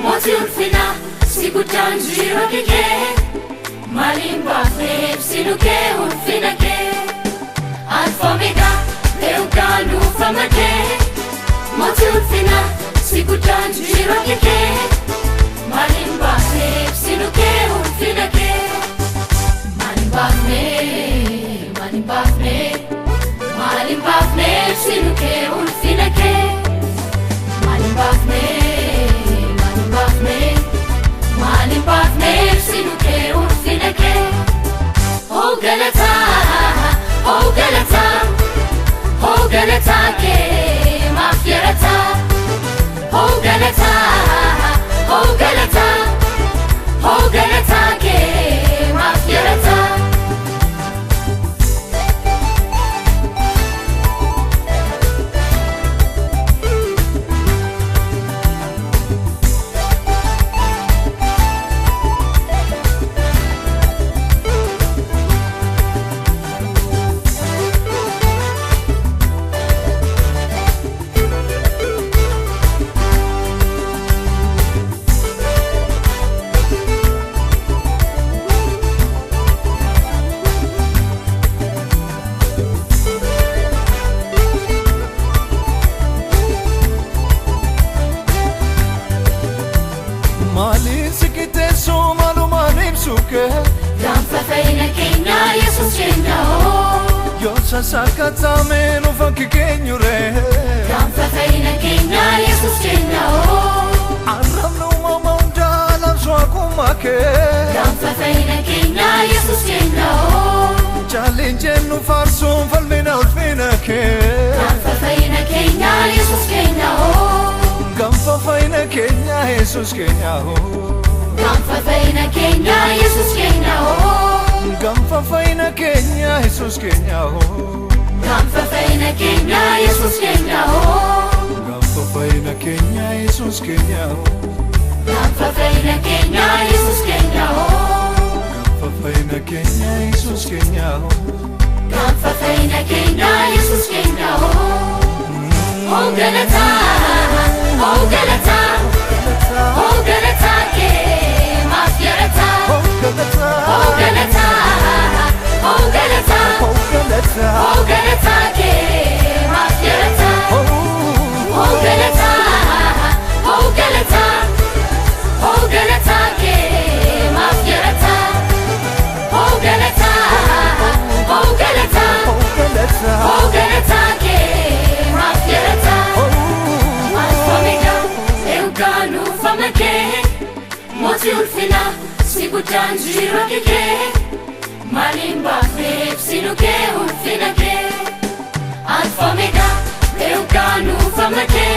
Moti ulfina sikutan jiro keke Malimba flip sinuke ulfina ke Alfa Omega Eukanu famake Moti ulfina sikutan jiro keke Malimba flip sinuke ulfina ke Malimba flip sinuke ulfina ke Malimba sinuke ulfina ke Oh galata ke mafierata Oh galata ke mafierata Gamfa feina kenya Jesus kenya Yo sasakata meno funky kenyure Gamfa feina kenya Jesus kenya Aram no mamonda la swakumake Gamfa feina kenya Jesus kenya Challenge no farso falmina ulfinake Gamfa feina kenya Jesus kenya Gamfa feina kenya Jesus kenya Gamfa feina kenya Jesus kenya Gamfa feina kenya Jesus kenya Gamfa feina kenya Jesus kenya Gamfa feina kenya Jesus kenya Gamfa feina kenya Jesus kenya Gamfa feina kenya Jesus kenya Gamfa feina kenya Jesus kenya Oh galata ke mafierata Oh galata ke mafierata Oh galata ke mafierata Oh galata ke mafierata Alfa Omega Eukanu famake Moti ulfina sikutan jiro keke Malimba flip sinuke ulfina ke Alfa Omega Eukanu famake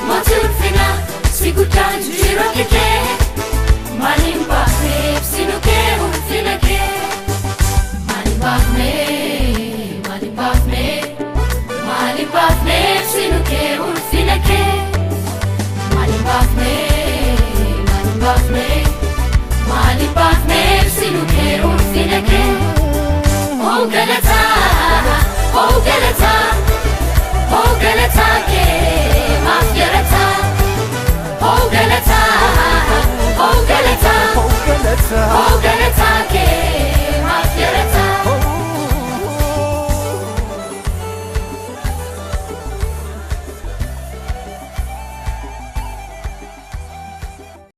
Moti ulfina sikutan jiro keke Malimba flip sinuke ulfina ke Malimba flip sinuke ulfina ke Malimba flip sinuke ulfina ke Oh galata ke